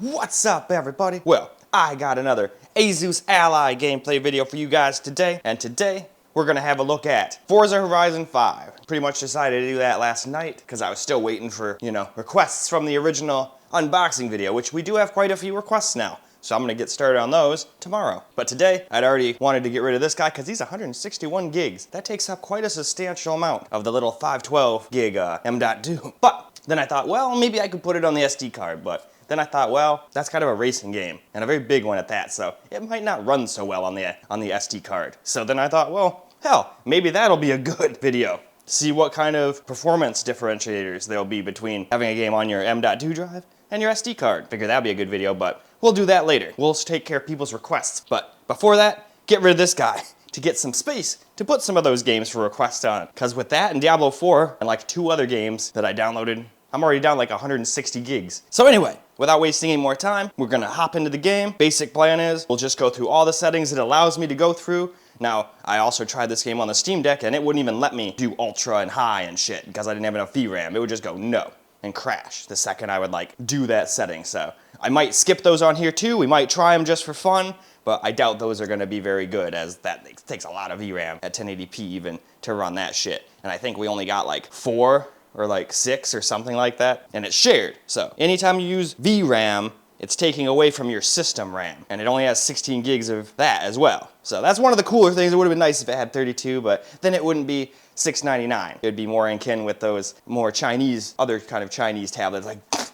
What's up, everybody? Well, I got another Asus Ally gameplay video for you guys today, and today we're gonna have a look at Forza Horizon 5. Pretty much decided to do that last night because I was still waiting for, requests from the original unboxing video, which we do have quite a few requests now. So I'm gonna get started on those tomorrow. But today, I'd already wanted to get rid of this guy because he's 161 gigs. That takes up quite a substantial amount of the little 512 gig M.2. But then I thought, well, maybe I could put it on the SD card, but then I thought, well, that's kind of a racing game, and a very big one at that, so it might not run so well on the SD card. So then I thought, well, hell, maybe that'll be a good video. See what kind of performance differentiators there'll be between having a game on your M.2 drive and your SD card. Figure that'd be a good video, but we'll do that later. We'll take care of people's requests. But before that, get rid of this guy to get some space to put some of those games for requests on. Because with that and Diablo 4 and like 2 other games that I downloaded, I'm already down like 160 gigs. So anyway, without wasting any more time, we're gonna hop into the game. Basic plan is, we'll just go through all the settings it allows me to go through. Now, I also tried this game on the Steam Deck and it wouldn't even let me do ultra and high and shit because I didn't have enough VRAM. It would just go no and crash the second I would like do that setting. So I might skip those on here too. We might try them just for fun, but I doubt those are gonna be very good as that takes a lot of VRAM at 1080p even to run that shit. And I think we only got like 4 or like 6 or something like that, and it's shared. So anytime you use VRAM, it's taking away from your system RAM, and it only has 16 gigs of that as well. So that's one of the cooler things. It would have been nice if it had 32, but then it wouldn't be $699. It would be more in kin with those more Chinese, other kind of Chinese tablets,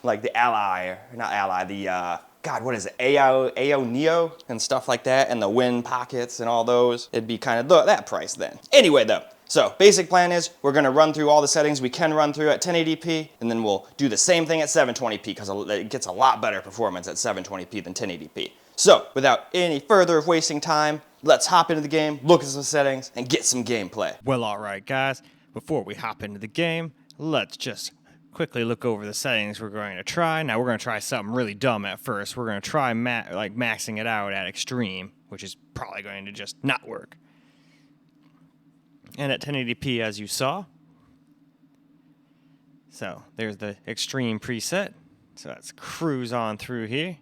like the Ally, or not Ally, the God, what is it? AO Neo and stuff like that, and the Win Pockets and all those. It'd be kind of that price then. Anyway though, so basic plan is we're gonna run through all the settings we can run through at 1080p, and then we'll do the same thing at 720p because it gets a lot better performance at 720p than 1080p. So without any further wasting time, let's hop into the game, look at some settings, and get some gameplay. Well, alright guys, before we hop into the game, let's just quickly look over the settings we're going to try. Now we're going to try something really dumb at first. We're going to try maxing it out at extreme, which is probably going to just not work. And at 1080p as you saw. So there's the extreme preset. So let's cruise on through here.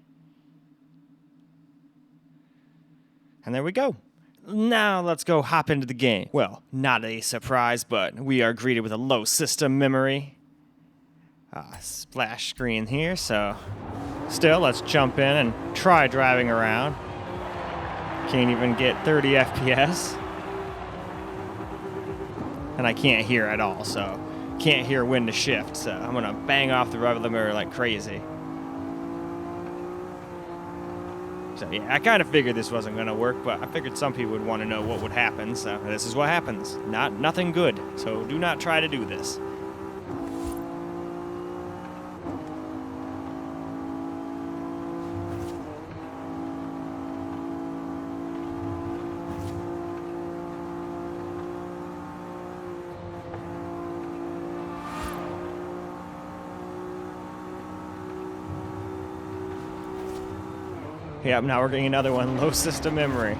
And there we go. Now let's go hop into the game. Well, not a surprise, but we are greeted with a low system memory. Splash screen here, so still let's jump in and try driving around. Can't even get 30 FPS. And I can't hear at all, so can't hear when to shift, so I'm gonna bang off the rev of the mirror like crazy. So yeah, I kind of figured this wasn't gonna work, but I figured some people would want to know what would happen, so this is what happens. Nothing good, so do not try to do this. Yep, now we're getting another one, low system memory.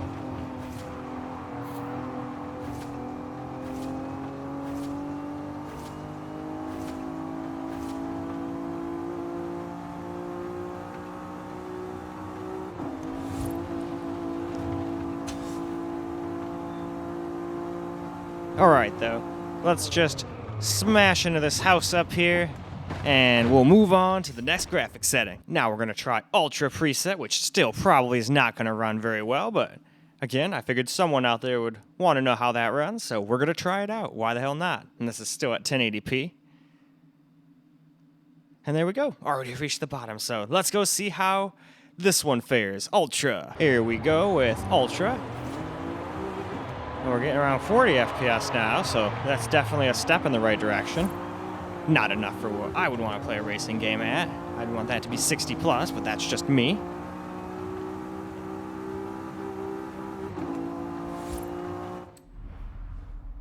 Alright though, let's just smash into this house up here. And we'll move on to the next graphics setting. Now we're going to try Ultra preset, which still probably is not going to run very well, but again, I figured someone out there would want to know how that runs, so we're going to try it out. Why the hell not? And this is still at 1080p. And there we go. Already reached the bottom, so let's go see how this one fares. Ultra. Here we go with Ultra. And we're getting around 40 FPS now, so that's definitely a step in the right direction. Not enough for what I would want to play a racing game at. I'd want that to be 60 plus, but that's just me.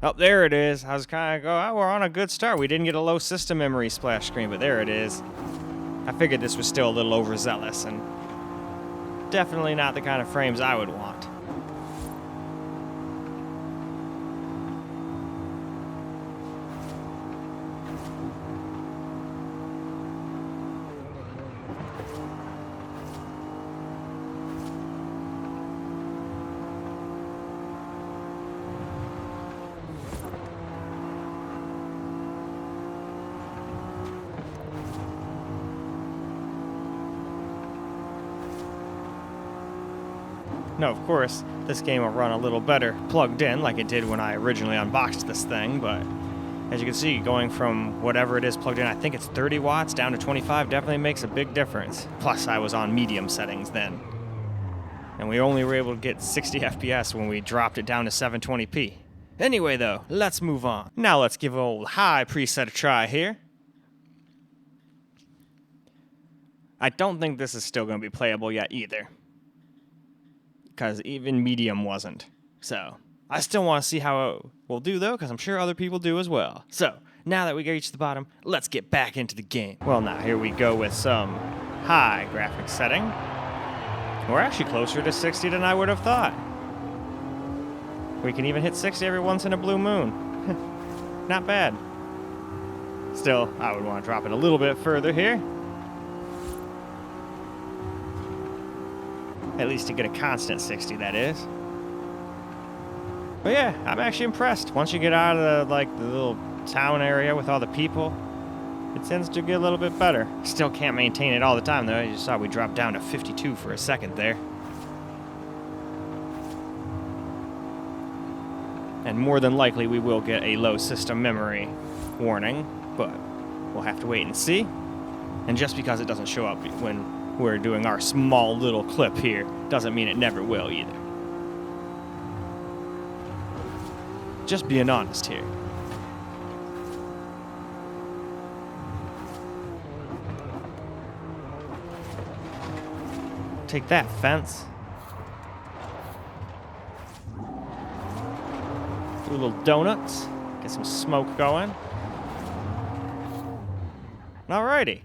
Oh, there it is. I was kind of going, oh, we're on a good start. We didn't get a low system memory splash screen, but there it is. I figured this was still a little overzealous and definitely not the kind of frames I would want. Now, of course, this game will run a little better plugged in like it did when I originally unboxed this thing, but as you can see, going from whatever it is plugged in, I think it's 30 watts down to 25 definitely makes a big difference. Plus, I was on medium settings then. And we only were able to get 60 FPS when we dropped it down to 720p. Anyway, though, let's move on. Now let's give old high preset a try here. I don't think this is still going to be playable yet either, because even medium wasn't. So, I still want to see how it will do though, because I'm sure other people do as well. So, now that we reached the bottom, let's get back into the game. Well, now here we go with some high graphics setting. We're actually closer to 60 than I would have thought. We can even hit 60 every once in a blue moon. Not bad. Still, I would want to drop it a little bit further here. At least to get a constant 60, that is. But yeah, I'm actually impressed. Once you get out of the little town area with all the people, it tends to get a little bit better. Still can't maintain it all the time though. You just saw we dropped down to 52 for a second there. And more than likely we will get a low system memory warning, but we'll have to wait and see. And just because it doesn't show up when we're doing our small little clip here doesn't mean it never will either. Just being honest here. Take that, fence. Do little donuts. Get some smoke going. Alrighty.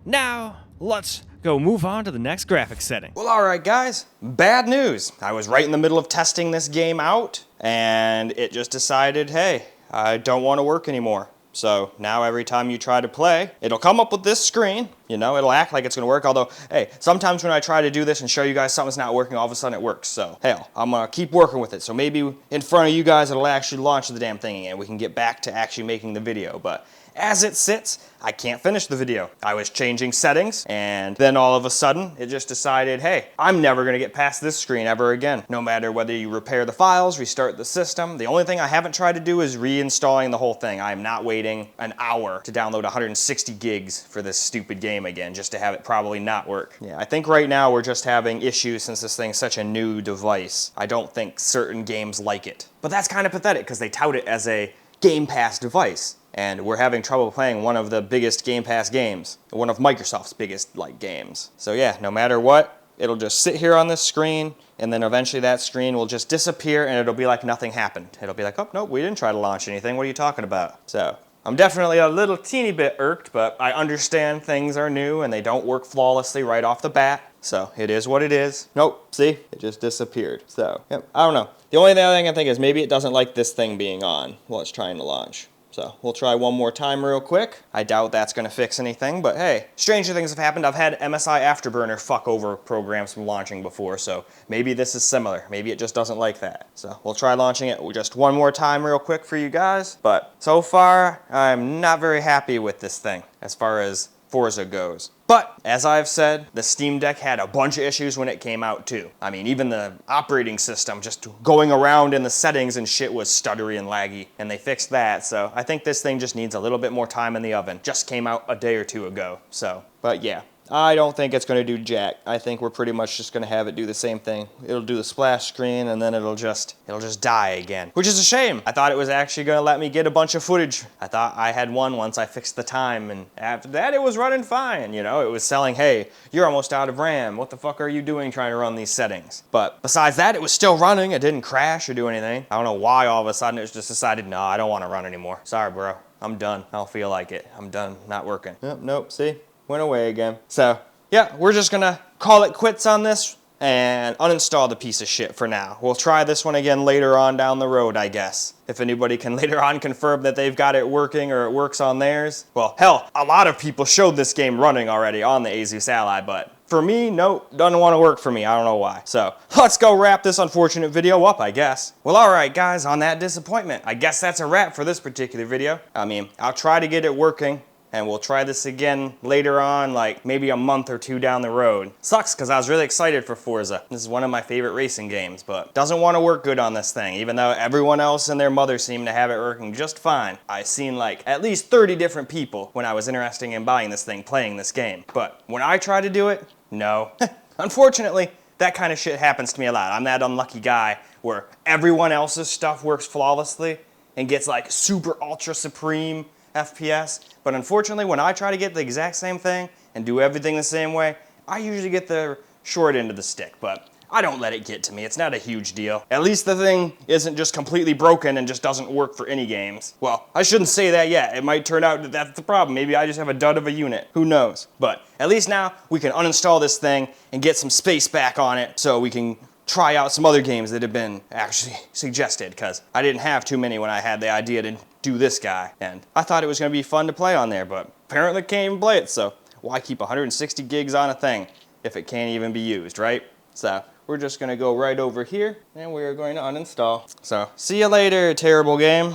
Now, let's go move on to the next graphics setting. Well, alright guys, bad news. I was right in the middle of testing this game out, and it just decided, hey, I don't want to work anymore. So now every time you try to play, it'll come up with this screen, you know, it'll act like it's going to work, although, hey, sometimes when I try to do this and show you guys something's not working, all of a sudden it works. So, hell, I'm going to keep working with it. So maybe in front of you guys it'll actually launch the damn thing and we can get back to actually making the video. But as it sits, I can't finish the video. I was changing settings, and then all of a sudden, it just decided, hey, I'm never gonna get past this screen ever again. No matter whether you repair the files, restart the system. The only thing I haven't tried to do is reinstalling the whole thing. I am not waiting an hour to download 160 gigs for this stupid game again, just to have it probably not work. Yeah, I think right now we're just having issues since this thing's such a new device. I don't think certain games like it. But that's kind of pathetic, because they tout it as a Game Pass device. And we're having trouble playing one of the biggest Game Pass games, one of Microsoft's biggest games. So yeah, no matter what, it'll just sit here on this screen, and then eventually that screen will just disappear and it'll be like nothing happened. It'll be like, oh, nope, we didn't try to launch anything, what are you talking about? So, I'm definitely a little teeny bit irked, but I understand things are new and they don't work flawlessly right off the bat. So, it is what it is. Nope, see? It just disappeared. So, yep, I don't know. The only other thing I think is maybe it doesn't like this thing being on while it's trying to launch. So we'll try one more time real quick. I doubt that's going to fix anything, but hey, stranger things have happened. I've had MSI Afterburner fuck over programs from launching before, so maybe this is similar. Maybe it just doesn't like that. So we'll try launching it just one more time real quick for you guys. But so far, I'm not very happy with this thing as far as Forza goes. But, as I've said, the Steam Deck had a bunch of issues when it came out too. I mean, even the operating system, just going around in the settings and shit was stuttery and laggy, and they fixed that, so I think this thing just needs a little bit more time in the oven. Just came out a day or two ago, so, but yeah. I don't think it's going to do jack. I think we're pretty much just going to have it do the same thing. It'll do the splash screen and then it'll just die again. Which is a shame. I thought it was actually going to let me get a bunch of footage. I thought I had one once I fixed the time, and after that it was running fine. You know, it was selling, hey, you're almost out of RAM. What the fuck are you doing trying to run these settings? But besides that, it was still running. It didn't crash or do anything. I don't know why all of a sudden it just decided, no, I don't want to run anymore. Sorry, bro. I'm done. I don't feel like it. I'm done. Not working. Nope, see? Went away again. So, yeah, we're just gonna call it quits on this and uninstall the piece of shit for now. We'll try this one again later on down the road, I guess. If anybody can later on confirm that they've got it working or it works on theirs. Well, hell, a lot of people showed this game running already on the Asus Ally, but for me, nope, doesn't want to work for me. I don't know why. So, let's go wrap this unfortunate video up, I guess. Well, alright guys, on that disappointment, I guess that's a wrap for this particular video. I mean, I'll try to get it working and we'll try this again later on, like maybe a month or two down the road. Sucks, because I was really excited for Forza. This is one of my favorite racing games, but doesn't want to work good on this thing, even though everyone else and their mother seem to have it working just fine. I've seen like at least 30 different people when I was interested in buying this thing playing this game, but when I try to do it, no. Unfortunately, that kind of shit happens to me a lot. I'm that unlucky guy where everyone else's stuff works flawlessly and gets like super ultra supreme FPS. But unfortunately, when I try to get the exact same thing and do everything the same way, I usually get the short end of the stick. But I don't let it get to me. It's not a huge deal. At least the thing isn't just completely broken and just doesn't work for any games. Well, I shouldn't say that yet. It might turn out that that's the problem. Maybe I just have a dud of a unit. Who knows? But at least now we can uninstall this thing and get some space back on it so we can try out some other games that have been actually suggested, because I didn't have too many when I had the idea to do this guy. And I thought it was going to be fun to play on there, but apparently can't even play it. So why keep 160 gigs on a thing if it can't even be used, right? So we're just going to go right over here, and we're going to uninstall. So, see you later, terrible game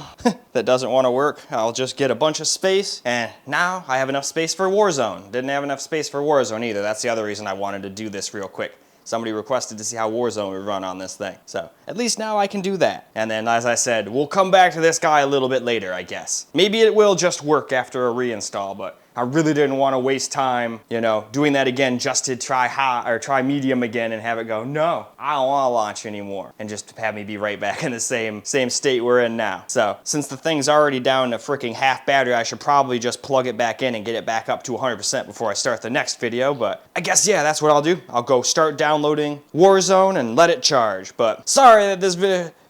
that doesn't want to work. I'll just get a bunch of space, and now I have enough space for Warzone. Didn't have enough space for Warzone either. That's the other reason I wanted to do this real quick. Somebody requested to see how Warzone would run on this thing. So, at least now I can do that. And then, as I said, we'll come back to this guy a little bit later, I guess. Maybe it will just work after a reinstall, but I really didn't want to waste time, you know, doing that again just to try high or try medium again and have it go, no, I don't want to launch anymore, and just have me be right back in the same state we're in now. So since the thing's already down to freaking half battery, I should probably just plug it back in and get it back up to 100% before I start the next video. But I guess, yeah, that's what I'll do. I'll go start downloading Warzone and let it charge. But sorry that this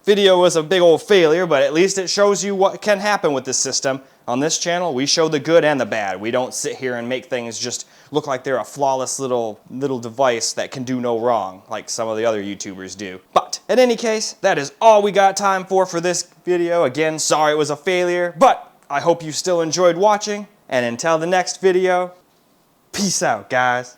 video was a big old failure, but at least it shows you what can happen with this system. On this channel, we show the good and the bad. We don't sit here and make things just look like they're a flawless little device that can do no wrong, like some of the other YouTubers do. But in any case, that is all we got time for this video. Again, sorry it was a failure, but I hope you still enjoyed watching. And until the next video, peace out, guys.